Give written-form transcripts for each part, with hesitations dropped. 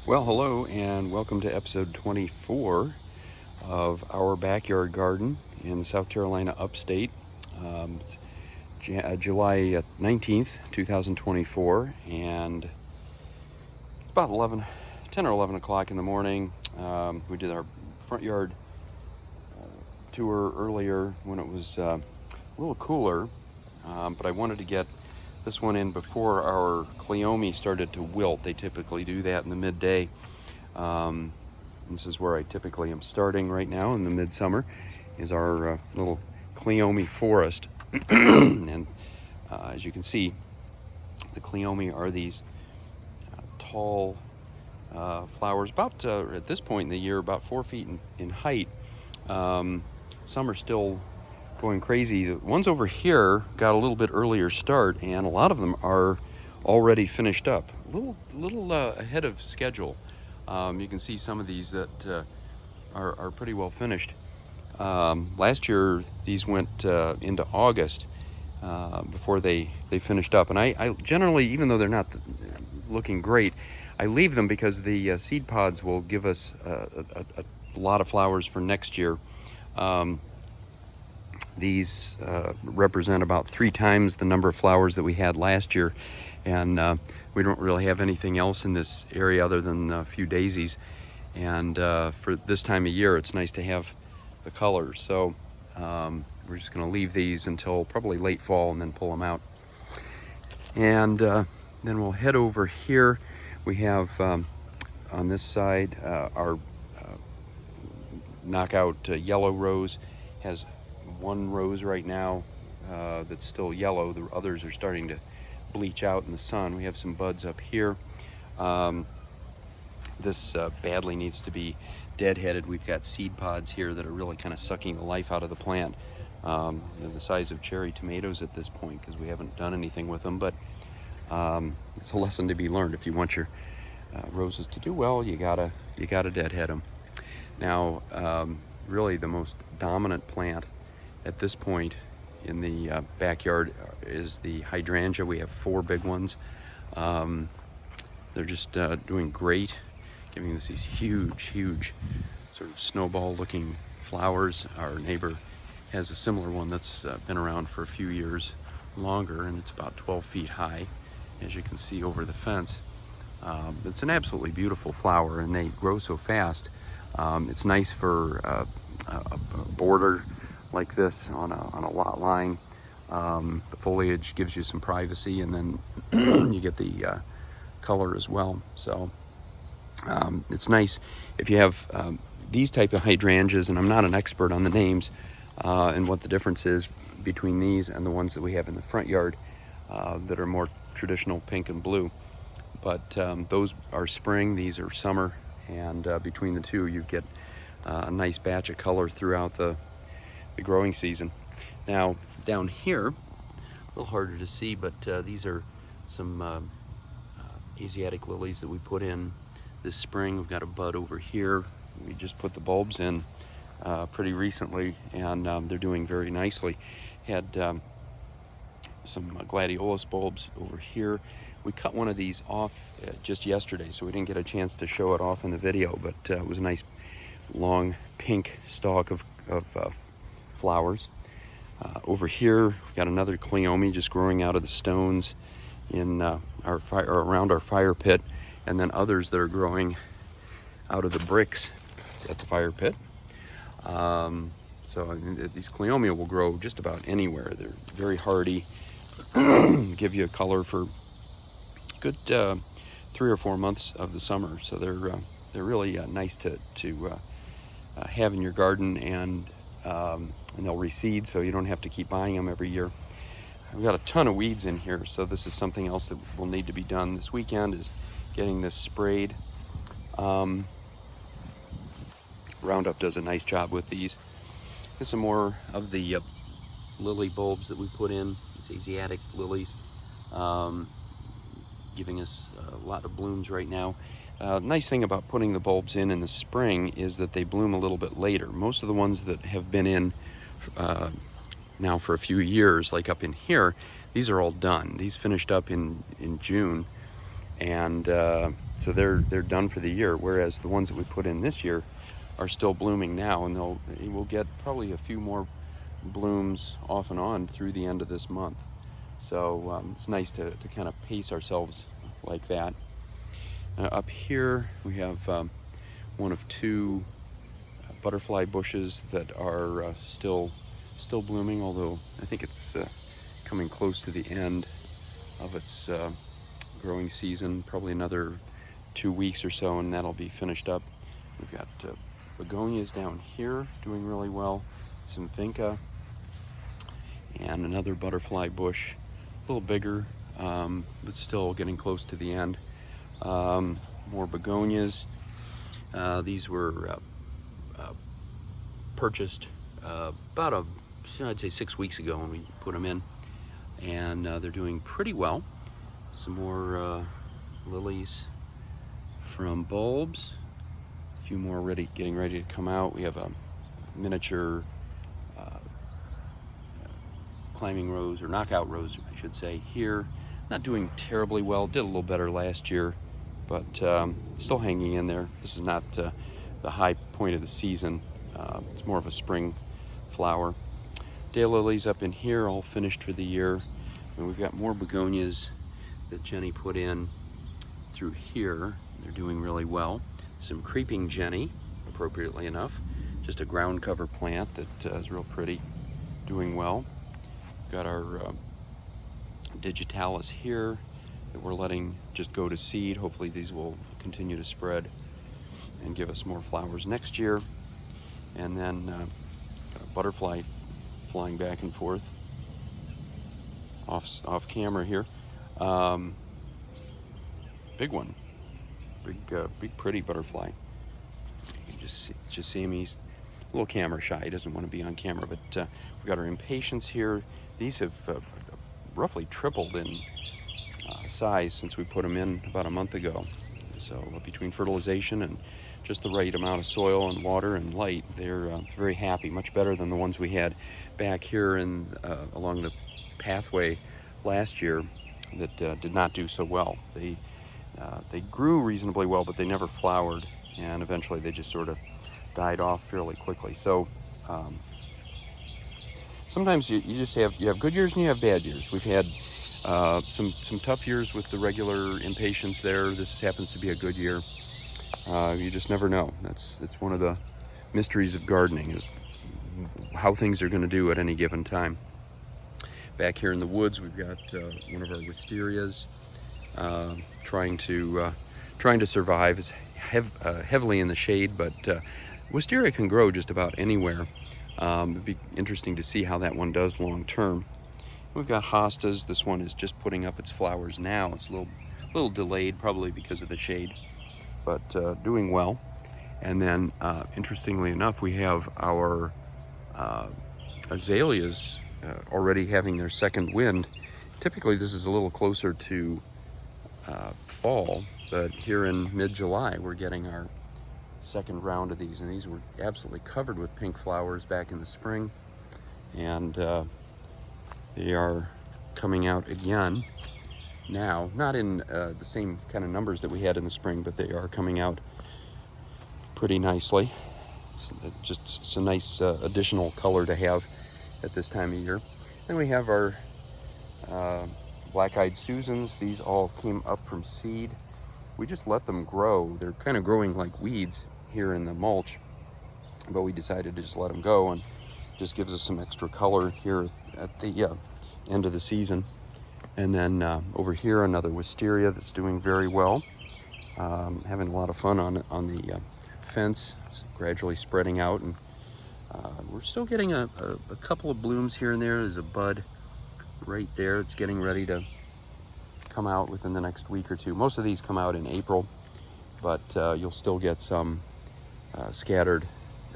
Well, hello and welcome to episode 24 of our backyard garden in South Carolina upstate. It's July 19th, 2024, and it's about 10 or 11 o'clock in the morning. We did our front yard tour earlier when it was a little cooler, but I wanted to get this one in before our cleome started to wilt. They typically do that in the midday. This is where I typically am starting right now in the midsummer, is our little cleome forest. And as you can see, the cleome are these tall flowers, about at this point in the year, about 4 feet in height. Some are still going crazy. The ones over here got a little bit earlier start, and a lot of them are already finished up, a little ahead of schedule. You can see some of these that are pretty well finished. Last year these went into August before they finished up, and I generally, even though they're not looking great, I leave them because the seed pods will give us a lot of flowers for next year. These represent about 3 times the number of flowers that we had last year, and we don't really have anything else in this area other than a few daisies. And for this time of year, it's nice to have the colors. So we're just going to leave these until probably late fall and then pull them out. And then we'll head over here. We have on this side our knockout yellow rose has 1 rose right now that's still yellow. The others are starting to bleach out in the sun. We have some buds up here. This badly needs to be deadheaded. We've got seed pods here that are really kind of sucking the life out of the plant. They're the size of cherry tomatoes at this point because we haven't done anything with them, but it's a lesson to be learned. If you want your roses to do well, you gotta deadhead them. Now, really the most dominant plant at this point in the backyard is the hydrangea. We have 4 big ones. They're just doing great, giving us these huge sort of snowball looking flowers. Our neighbor has a similar one that's been around for a few years longer, and it's about 12 feet high, as you can see over the fence. It's an absolutely beautiful flower, and they grow so fast. It's nice for a border like this on a lot line. The foliage gives you some privacy, and then you get the color as well. So it's nice if you have these type of hydrangeas, and I'm not an expert on the names and what the difference is between these and the ones that we have in the front yard that are more traditional pink and blue. But those are spring, these are summer, and between the two you get a nice batch of color throughout the growing season. Now down here, a little harder to see, but these are some Asiatic lilies that we put in this spring. We've got a bud over here. We just put the bulbs in pretty recently, and they're doing very nicely. Had some gladiolus bulbs over here. We cut one of these off just yesterday, so we didn't get a chance to show it off in the video, but it was a nice long pink stalk of flowers. Over here, we've got another cleome just growing out of the stones in our fire, or around our fire pit, and then others that are growing out of the bricks at the fire pit. So these cleome will grow just about anywhere. They're very hardy, give you a color for a good 3 or 4 months of the summer. So they're really nice to have in your garden, and they'll reseed, so you don't have to keep buying them every year. We've got a ton of weeds in here, so this is something else that will need to be done this weekend, is getting this sprayed. Roundup does a nice job with these. Here's some more of the lily bulbs that we put in, these Asiatic lilies, giving us a lot of blooms right now. Nice thing about putting the bulbs in the spring is that they bloom a little bit later. Most of the ones that have been in now for a few years, like up in here, these are all done. These finished up in June, and So they're done for the year, whereas the ones that we put in this year are still blooming now, and we'll get probably a few more blooms off and on through the end of this month. So it's nice to kind of pace ourselves like that. Up here we have one of two butterfly bushes that are still blooming, although I think it's coming close to the end of its growing season, probably another 2 weeks or so, and that'll be finished up. We've got begonias down here doing really well, some vinca, and another butterfly bush, a little bigger, but still getting close to the end. More begonias. These were purchased about I'd say 6 weeks ago when we put them in, and they're doing pretty well. Some more lilies from bulbs, a few more getting ready to come out. We have a miniature climbing rose, or knockout rose I should say, here. Not doing terribly well, did a little better last year, but still hanging in there. This is not the high point of the season. It's more of a spring flower. Daylilies up in here, all finished for the year. And we've got more begonias that Jenny put in through here. They're doing really well. Some creeping Jenny, appropriately enough. Just a ground cover plant that is real pretty, doing well. We've got our digitalis here that we're letting just go to seed. Hopefully these will continue to spread and give us more flowers next year. And then got a butterfly flying back and forth off camera here. Big one, big pretty butterfly. You can just see him. He's a little camera shy. He doesn't want to be on camera. But we've got our impatiens here. These have roughly tripled in size since we put them in about a month ago. So between fertilization and just the right amount of soil and water and light, they're very happy, much better than the ones we had back here along the pathway last year that did not do so well. They grew reasonably well, but they never flowered, and eventually they just sort of died off fairly quickly. So sometimes you have good years and you have bad years. We've had some tough years with the regular impatiens there. This happens to be a good year. You just never know. That's one of the mysteries of gardening, is how things are going to do at any given time. Back here in the woods, we've got one of our wisterias trying to survive. It's heavily in the shade, but wisteria can grow just about anywhere. It'd be interesting to see how that one does long term. We've got hostas. This one is just putting up its flowers now. It's a little delayed, probably because of the shade, but doing well. And then interestingly enough, we have our azaleas already having their second wind. Typically this is a little closer to fall, but here in mid-July we're getting our second round of these, and these were absolutely covered with pink flowers back in the spring, and they are coming out again now, not in the same kind of numbers that we had in the spring, but they are coming out pretty nicely. Just it's a nice additional color to have at this time of year. Then we have our black-eyed Susans. These all came up from seed. We just let them grow. They're kind of growing like weeds here in the mulch, but we decided to just let them go, and just gives us some extra color here at the end of the season. And then over here, another wisteria that's doing very well. Having a lot of fun on the fence, gradually spreading out, and we're still getting a couple of blooms here and there. There's a bud right there. It's getting ready to come out within the next week or two. Most of these come out in April, but you'll still get some scattered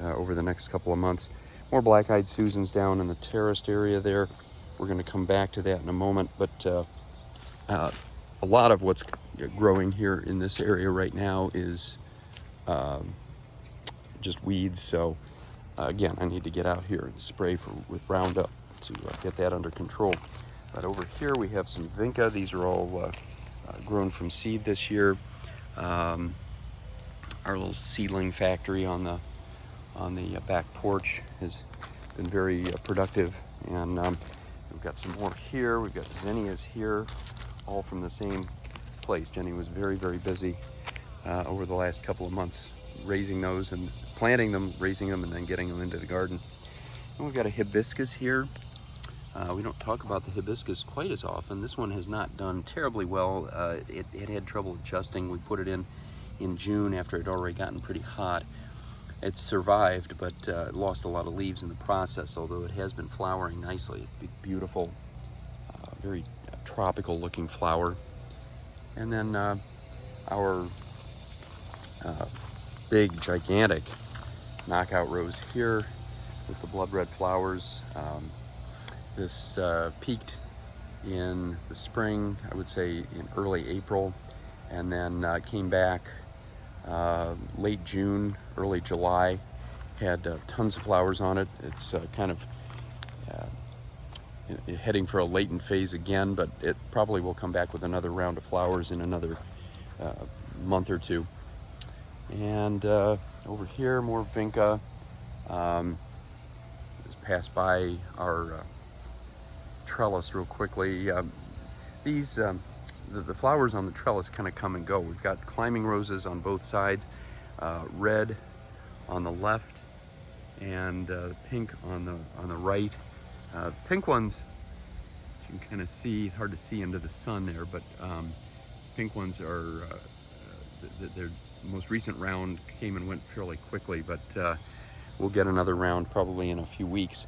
over the next couple of months. More black-eyed Susans down in the terraced area there. We're going to come back to that in a moment, but a lot of what's growing here in this area right now is just weeds. So again, I need to get out here and spray with Roundup to get that under control. But over here we have some vinca. These are all grown from seed this year. Our little seedling factory on the back porch has been very productive, and we've got some more here. We've got zinnias here, all from the same place. Jenny was very, very busy over the last couple of months raising those and planting them, raising them, and then getting them into the garden. And we've got a hibiscus here. We don't talk about the hibiscus quite as often. This one has not done terribly well. It had trouble adjusting. We put it in June after it had already gotten pretty hot. It's survived, but it lost a lot of leaves in the process, although it has been flowering nicely. Beautiful, very tropical looking flower. And then our big, gigantic knockout rose here with the blood red flowers. This peaked in the spring, I would say in early April, and then came back late June, early July. Had tons of flowers on it. It's kind of heading for a latent phase again, but it probably will come back with another round of flowers in another month or two. And over here, more vinca. Just pass by our trellis real quickly. The flowers on the trellis kind of come and go. We've got climbing roses on both sides, red on the left, and pink on the right. Pink ones, you can kind of see, it's hard to see into the sun there, but pink ones are, their most recent round came and went fairly quickly, but we'll get another round probably in a few weeks.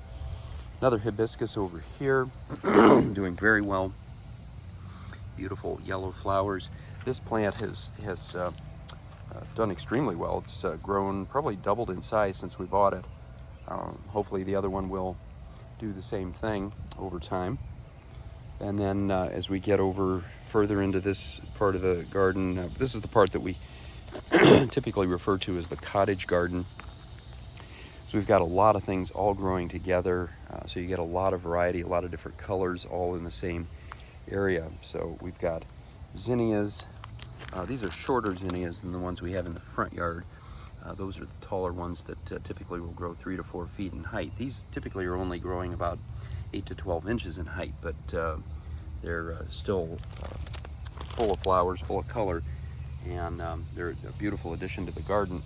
Another hibiscus over here, doing very well. Beautiful yellow flowers. This plant has done extremely well. It's grown, probably doubled in size since we bought it. Hopefully the other one will do the same thing over time. And then as we get over further into this part of the garden, this is the part that we typically refer to as the cottage garden. So we've got a lot of things all growing together. So you get a lot of variety, a lot of different colors all in the same area. So we've got zinnias. These are shorter zinnias than the ones we have in the front yard. Those are the taller ones that typically will grow 3 to 4 feet in height. These typically are only growing about 8 to 12 inches in height, but they're still full of flowers, full of color, and they're a beautiful addition to the garden.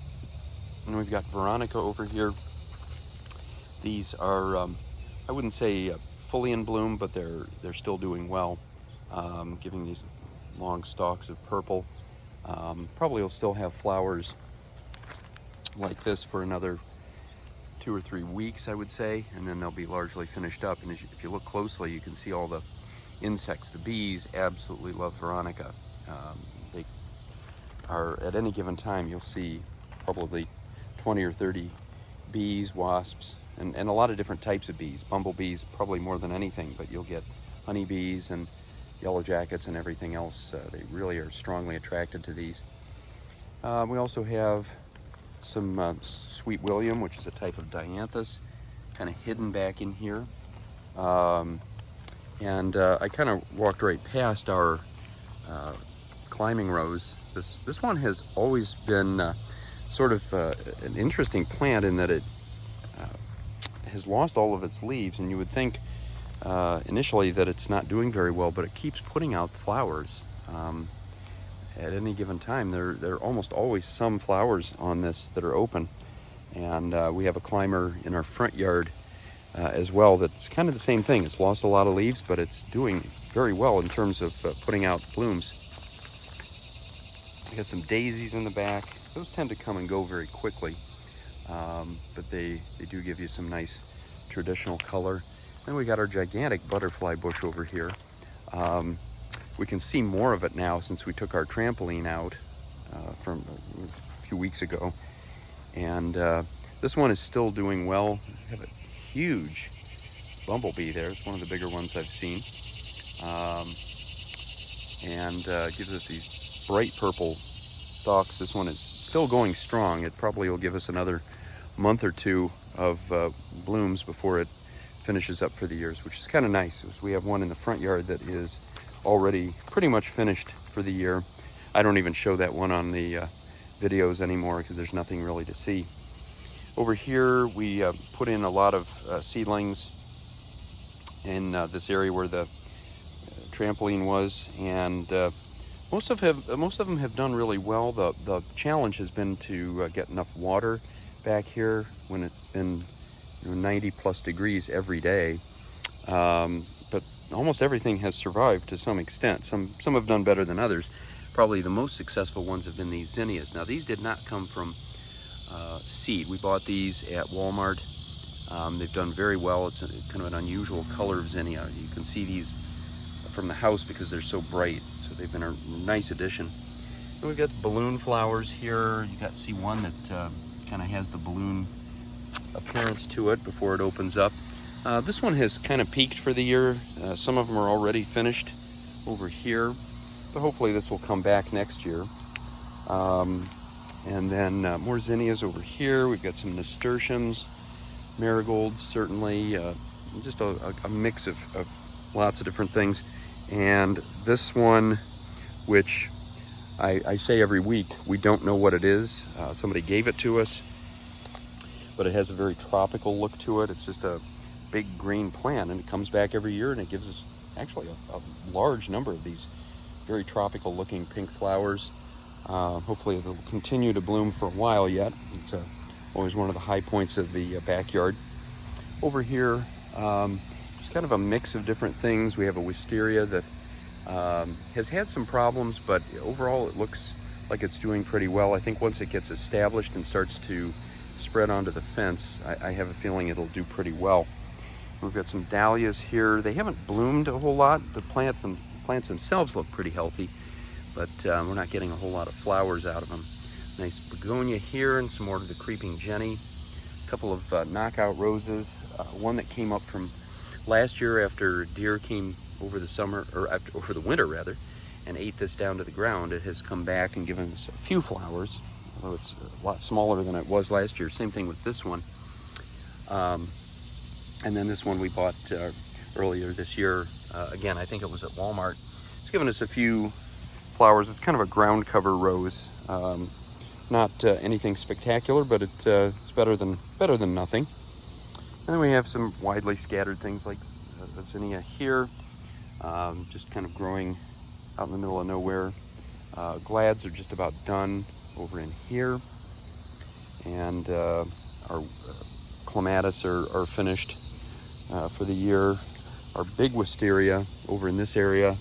And we've got Veronica over here. These are, I wouldn't say fully in bloom, but they're still doing well, giving these long stalks of purple. Probably will still have flowers like this for another 2 or 3 weeks, I would say, and then they'll be largely finished up. And if you look closely, you can see all the insects. The bees absolutely love Veronica. They are, at any given time, you'll see probably 20 or 30 bees, wasps, and a lot of different types of bees. Bumblebees probably more than anything, but you'll get honeybees and yellow jackets and everything else. They really are strongly attracted to these. We also have some Sweet William, which is a type of dianthus, kind of hidden back in here. And I kind of walked right past our climbing rose. This one has always been sort of an interesting plant in that it has lost all of its leaves, and you would think initially that it's not doing very well, but it keeps putting out flowers. At any given time, there are almost always some flowers on this that are open. And we have a climber in our front yard as well that's kind of the same thing. It's lost a lot of leaves, but it's doing very well in terms of putting out blooms. We got some daisies in the back. Those tend to come and go very quickly, but they do give you some nice traditional color. Then we got our gigantic butterfly bush over here. We can see more of it now since we took our trampoline out from a few weeks ago. And this one is still doing well. We have a huge bumblebee there. It's one of the bigger ones I've seen. And gives us these bright purple stalks. This one is still going strong. It probably will give us another month or two of blooms before it finishes up for the years, which is kind of nice. We have one in the front yard that is already pretty much finished for the year. I don't even show that one on the videos anymore because there's nothing really to see. Over here we put in a lot of seedlings in this area where the trampoline was, and most of them have done really well. The challenge has been to get enough water back here when it's been 90 plus degrees every day. But almost everything has survived to some extent. Some have done better than others. Probably the most successful ones have been these zinnias. Now these did not come from seed. We bought these at Walmart. They've done very well. It's kind of an unusual color of zinnia. You can see these from the house because they're so bright. So they've been a nice addition. And we've got balloon flowers here. You got to see one that kind of has the balloon appearance to it before it opens up. This one has kind of peaked for the year. Some of them are already finished over here, but hopefully this will come back next year. And then more zinnias over here. We've got some nasturtiums, marigolds, certainly, just a mix of lots of different things. And this one, which I say every week, we don't know what it is. Somebody gave it to us, but it has a very tropical look to it. It's just a big green plant, and it comes back every year, and it gives us actually a large number of these very tropical looking pink flowers. Hopefully it'll continue to bloom for a while yet. It's always one of the high points of the backyard. Over here, it's kind of a mix of different things. We have a wisteria that has had some problems, but overall it looks like it's doing pretty well. I think once it gets established and starts to spread onto the fence, I have a feeling it'll do pretty well. We've got some dahlias here. They haven't bloomed a whole lot. The plants themselves look pretty healthy, but we're not getting a whole lot of flowers out of them. Nice begonia here, and some more of the creeping jenny. A couple of knockout roses. One that came up from last year after deer came over the summer, or over the winter rather, and ate this down to the ground. It has come back and given us a few flowers, although it's a lot smaller than it was last year. Same thing with this one. And then this one we bought earlier this year. Again, I think it was at Walmart. It's given us a few flowers. It's kind of a ground cover rose. Not anything spectacular, but it's better than nothing. And then we have some widely scattered things like the zinnia here, just kind of growing out in the middle of nowhere. Glads are just about done over in here, and our clematis are finished for the year. Our big wisteria over in this area,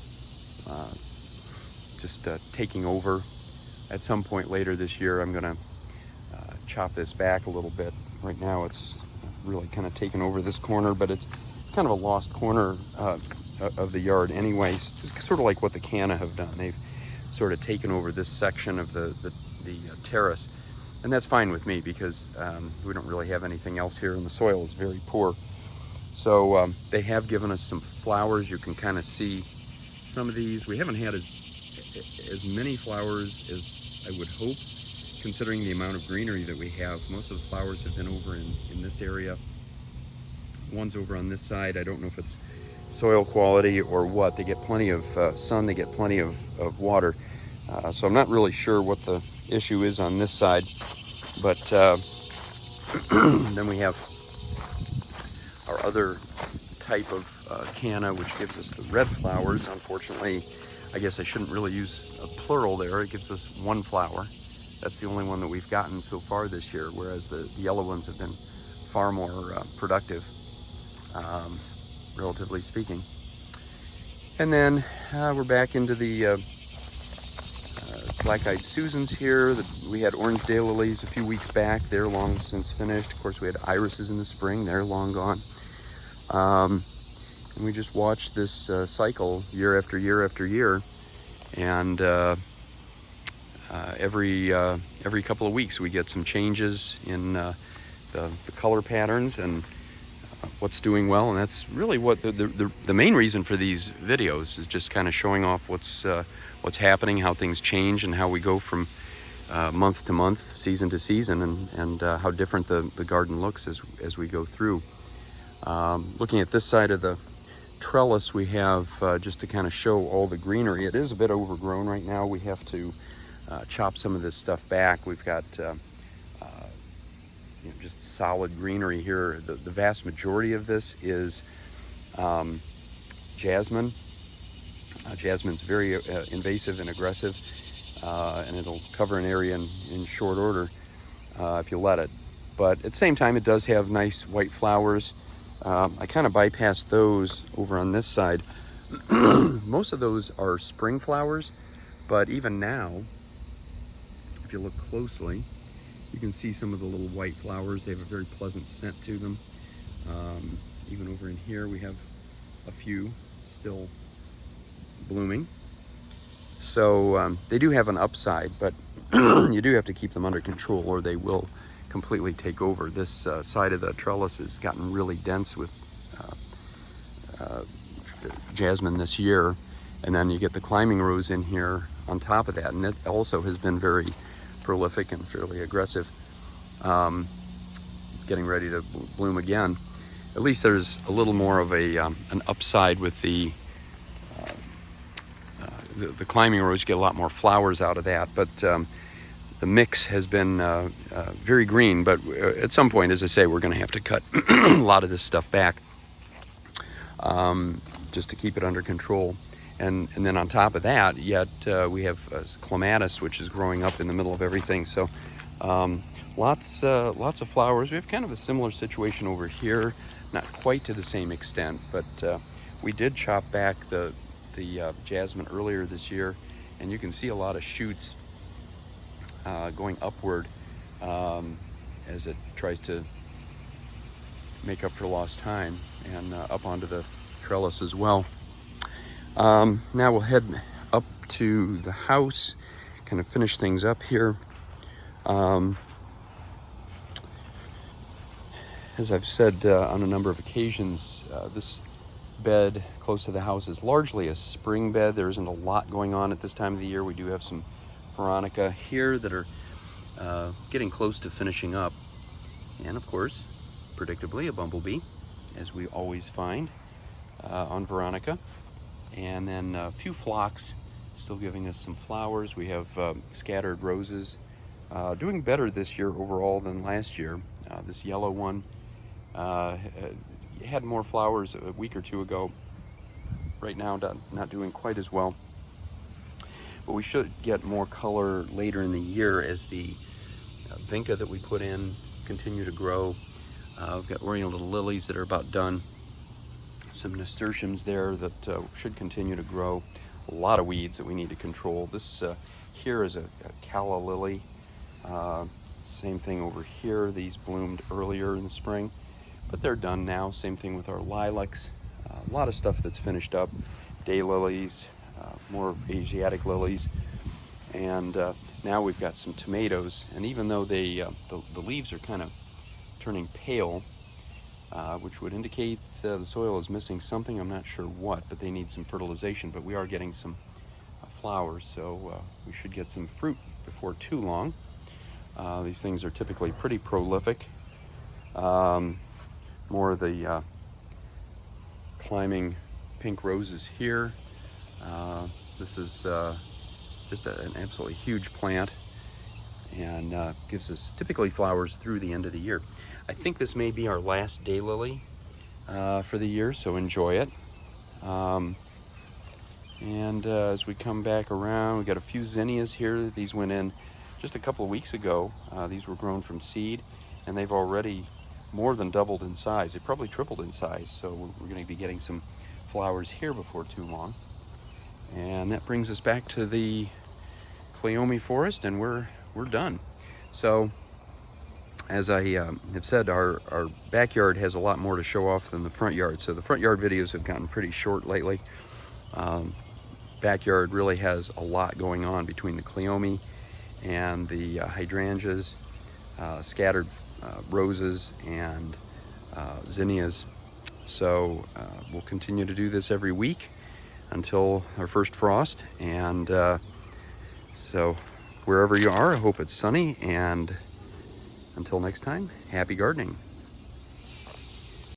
just taking over. At some point later this year, I'm going to chop this back a little bit. Right now it's really kind of taken over this corner, but it's kind of a lost corner of the yard anyways. It's sort of like what the canna have done. They've sort of taken over this section of the terrace, and that's fine with me because we don't really have anything else here, and the soil is very poor. So they have given us some flowers. You can kind of see some of these. We haven't had as many flowers as I would hope, considering the amount of greenery that we have. Most of the flowers have been over in this area. One's over on this side. I don't know if it's soil quality or what. They get plenty of sun, they get plenty of water. So I'm not really sure what the issue is on this side. But then we have our other type of canna, which gives us the red flowers. Unfortunately, I guess I shouldn't really use a plural there. It gives us one flower. That's the only one that we've gotten so far this year, whereas the yellow ones have been far more productive, relatively speaking. And then we're back into the black-eyed Susans here. We had orange daylilies a few weeks back. They're long since finished. Of course, we had irises in the spring. They're long gone. And we just watched this cycle year after year after year. And every couple of weeks we get some changes in the color patterns and what's doing well. And that's really what the main reason for these videos is, just kind of showing off what's happening, how things change, and how we go from month to month, season to season, and how different the garden looks as we go through. Looking at this side of the trellis, we have just to kind of show all the greenery. It is a bit overgrown right now. We have to chop some of this stuff back. We've got just solid greenery here. The vast majority of this is jasmine. Jasmine's very invasive and aggressive, and it'll cover an area in short order if you let it. But at the same time, it does have nice white flowers. I kind of bypassed those over on this side. Most of those are spring flowers, but even now, if you look closely, you can see some of the little white flowers. They have a very pleasant scent to them. Even over in here, we have a few still blooming. So they do have an upside, but you do have to keep them under control or they will completely take over. This side of the trellis has gotten really dense with jasmine this year, and then you get the climbing rose in here on top of that, and it also has been very prolific and fairly aggressive. It's getting ready to bloom again. At least there's a little more of an upside with the climbing rose. You get a lot more flowers out of that, but the mix has been very green. But at some point, as I say, we're going to have to cut a lot of this stuff back just to keep it under control. And then on top of that, yet we have clematis, which is growing up in the middle of everything. So lots of flowers. We have kind of a similar situation over here, not quite to the same extent, but we did chop back the jasmine earlier this year, and you can see a lot of shoots going upward as it tries to make up for lost time, and up onto the trellis as well. Now we'll head up to the house, kind of finish things up here. As I've said on a number of occasions, this bed close to the house is largely a spring bed. There isn't a lot going on at this time of the year. We do have some veronica here that are getting close to finishing up. And of course, predictably, a bumblebee, as we always find on veronica. And then a few phlox still giving us some flowers. We have scattered roses doing better this year overall than last year. This yellow one had more flowers a week or two ago. Right now, not doing quite as well. But we should get more color later in the year as the vinca that we put in continue to grow. We've got oriental lilies that are about done. Some nasturtiums there that should continue to grow. A lot of weeds that we need to control. This here is a calla lily. Same thing over here. These bloomed earlier in the spring, but they're done now. Same thing with our lilacs. A lot of stuff that's finished up. Daylilies, more Asiatic lilies, and now we've got some tomatoes. And even though the leaves are kind of turning pale, which would indicate the soil is missing something, I'm not sure what, but they need some fertilization. But we are getting some flowers, so we should get some fruit before too long. These things are typically pretty prolific. More of the climbing pink roses here. This is just an absolutely huge plant, and gives us typically flowers through the end of the year. I think this may be our last daylily for the year, so enjoy it. And as we come back around, we got a few zinnias here. These went in just a couple of weeks ago. These were grown from seed, and they've already more than doubled in size. They probably tripled in size, so we're going to be getting some flowers here before too long. And that brings us back to the Cleome forest, and we're done. So as I have said, our backyard has a lot more to show off than the front yard. So the front yard videos have gotten pretty short lately. Backyard really has a lot going on between the Cleome and the hydrangeas, scattered roses, and zinnias. So we'll continue to do this every week until our first frost. And so wherever you are, I hope it's sunny, and until next time, happy gardening.